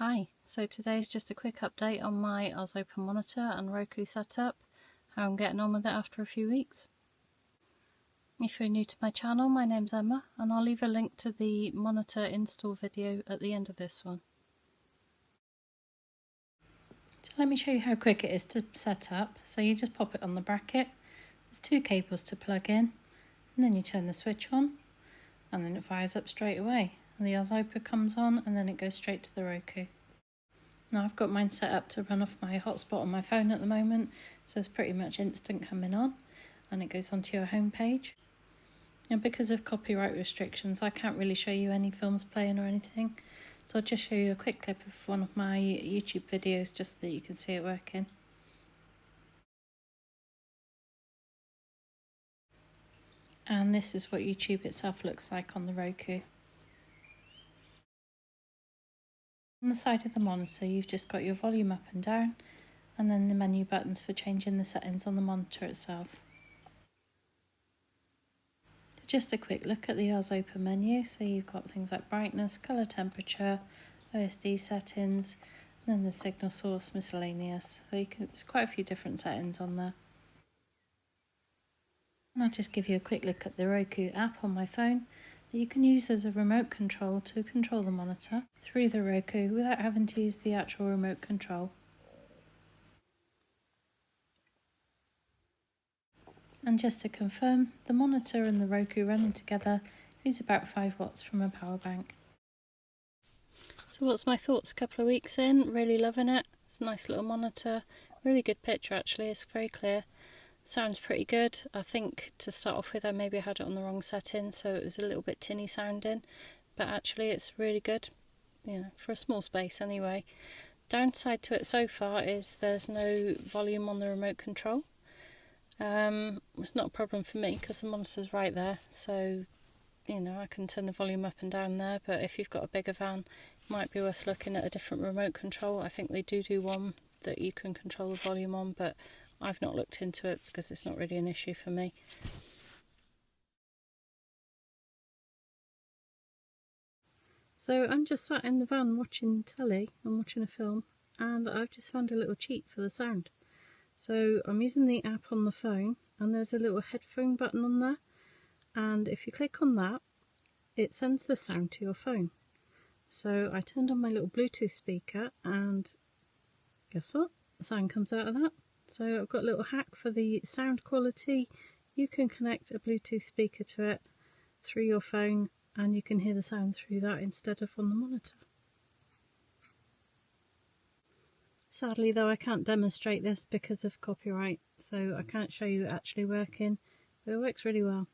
Hi, so today's just a quick update on my Arzopa monitor and Roku setup, how I'm getting on with it after a few weeks. If you're new to my channel, my name's Emma and I'll leave a link to the monitor install video at the end of this one. So let me show you how quick it is to set up. So you just pop it on the bracket, there's two cables to plug in, and then you turn the switch on and then it fires up straight away. And the Arzopa comes on and then it goes straight to the Roku. Now I've got mine set up to run off my hotspot on my phone at the moment, so it's pretty much instant coming on and it goes onto your home page. And because of copyright restrictions, I can't really show you any films playing or anything, so I'll just show you a quick clip of one of my YouTube videos just so that you can see it working. And this is what YouTube itself looks like on the Roku. On the side of the monitor you've just got your volume up and down, and then the menu buttons for changing the settings on the monitor itself. Just a quick look at the Arzopa menu, so you've got things like brightness, colour temperature, OSD settings, and then the signal source miscellaneous. So there's quite a few different settings on there. And I'll just give you a quick look at the Roku app on my phone that you can use as a remote control to control the monitor through the Roku without having to use the actual remote control. And just to confirm, the monitor and the Roku running together use about 5 watts from a power bank. So what's my thoughts a couple of weeks in? Really loving it. It's a nice little monitor, really good picture actually, it's very clear. Sounds pretty good. I think to start off with I maybe had it on the wrong setting, so it was a little bit tinny sounding, but actually it's really good, you know, for a small space anyway. Downside to it so far is there's no volume on the remote control. It's not a problem for me because the monitor's right there, so you know I can turn the volume up and down there, but if you've got a bigger van it might be worth looking at a different remote control. I think they do one that you can control the volume on, but I've not looked into it because it's not really an issue for me. So I'm just sat in the van watching telly and watching a film, and I've just found a little cheat for the sound. So I'm using the app on the phone and there's a little headphone button on there, and if you click on that it sends the sound to your phone. So I turned on my little Bluetooth speaker and guess what? The sound comes out of that. So I've got a little hack for the sound quality. You can connect a Bluetooth speaker to it through your phone and you can hear the sound through that instead of on the monitor. Sadly though I can't demonstrate this because of copyright, so I can't show you it actually working, but it works really well.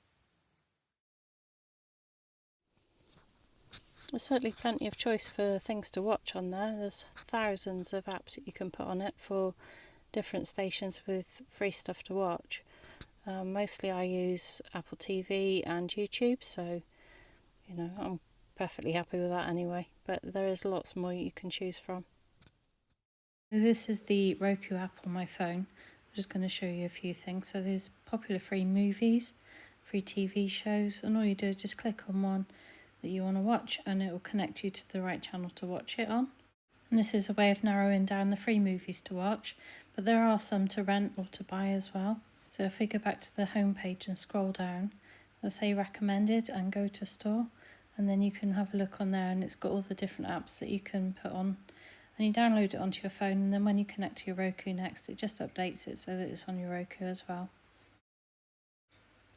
There's certainly plenty of choice for things to watch on there. There's thousands of apps that you can put on it for different stations with free stuff to watch. Mostly I use Apple TV and YouTube, so you know I'm perfectly happy with that anyway, but there is lots more you can choose from. This is the Roku app on my phone. I'm just going to show you a few things. So there's popular free movies, free TV shows, and all you do is just click on one that you want to watch and it will connect you to the right channel to watch it on. And this is a way of narrowing down the free movies to watch, but there are some to rent or to buy as well. So if we go back to the home page and scroll down, let's say recommended and go to store, and then you can have a look on there and it's got all the different apps that you can put on. And you download it onto your phone, and then when you connect to your Roku next, it just updates it so that it's on your Roku as well.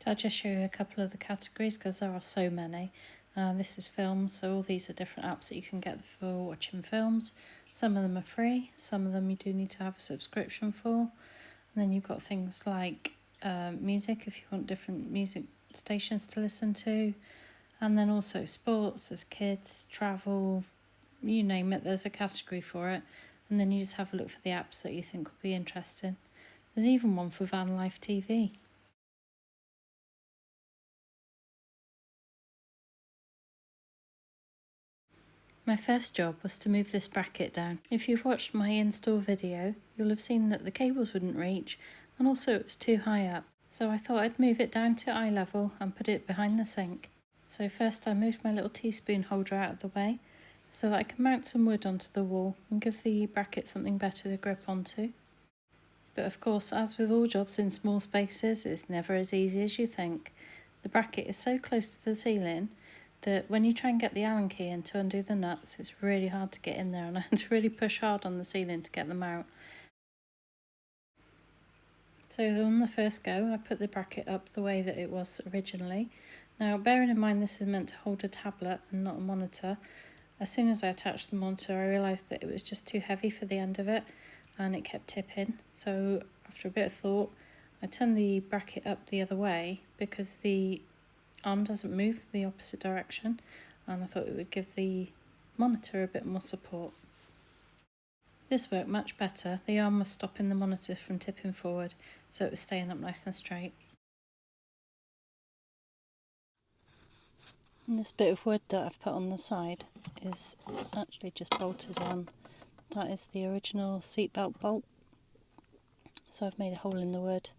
So I'll just show you a couple of the categories because there are so many. This is films, so all these are different apps that you can get for watching films. Some of them are free, some of them you do need to have a subscription for. And then you've got things like music, if you want different music stations to listen to. And then also sports, there's kids, travel, you name it, there's a category for it. And then you just have a look for the apps that you think would be interesting. There's even one for van life TV. My first job was to move this bracket down. If you've watched my install video, you'll have seen that the cables wouldn't reach and also it was too high up. So I thought I'd move it down to eye level and put it behind the sink. So first I moved my little teaspoon holder out of the way, so that I can mount some wood onto the wall and give the bracket something better to grip onto. But of course, as with all jobs in small spaces, it's never as easy as you think. The bracket is so close to the ceiling that when you try and get the Allen key in to undo the nuts, it's really hard to get in there, and I had to really push hard on the ceiling to get them out. So on the first go, I put the bracket up the way that it was originally. Now, bearing in mind this is meant to hold a tablet and not a monitor, as soon as I attached the monitor, I realised that it was just too heavy for the end of it, and it kept tipping. So after a bit of thought, I turned the bracket up the other way because the arm doesn't move the opposite direction, and I thought it would give the monitor a bit more support. This worked much better. The arm was stopping the monitor from tipping forward, so it was staying up nice and straight. And this bit of wood that I've put on the side is actually just bolted on. That is the original seatbelt bolt. So I've made a hole in the wood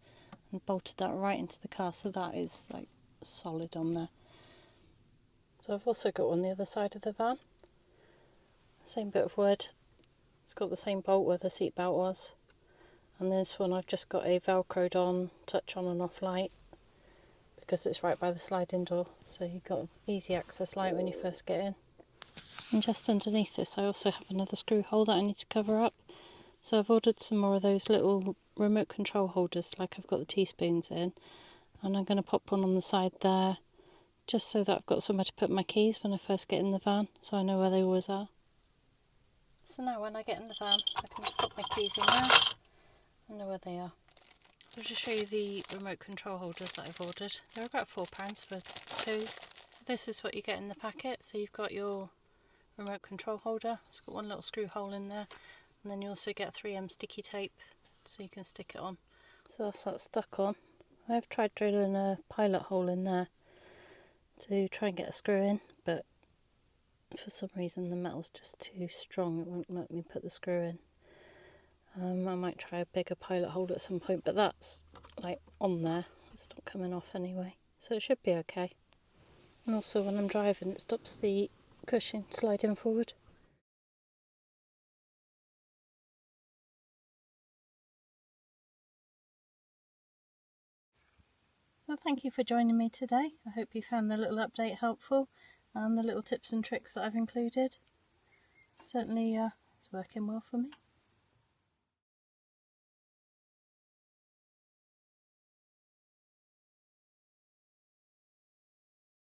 and bolted that right into the car, so that is like solid on there. So I've also got one on the other side of the van. Same bit of wood. It's got the same bolt where the seatbelt was. And this one I've just got a velcroed on, touch on and off light, because it's right by the sliding door, so you've got easy access light when you first get in. And just underneath this I also have another screw hole that I need to cover up. So I've ordered some more of those little remote control holders like I've got the teaspoons in, and I'm going to pop one on the side there, just so that I've got somewhere to put my keys when I first get in the van, so I know where they always are. So now when I get in the van, I can just put my keys in there and know where they are. So I'll just show you the remote control holders that I've ordered. They're about £4 for two. This is what you get in the packet. So you've got your remote control holder. It's got one little screw hole in there. And then you also get 3M sticky tape so you can stick it on. So that's that stuck on. I have tried drilling a pilot hole in there to try and get a screw in, but for some reason the metal's just too strong. It won't let me put the screw in. I might try a bigger pilot hole at some point, but that's like on there. It's not coming off anyway, so it should be okay. And also when I'm driving, it stops the cushion sliding forward. So thank you for joining me today. I hope you found the little update helpful and the little tips and tricks that I've included. Certainly it's working well for me.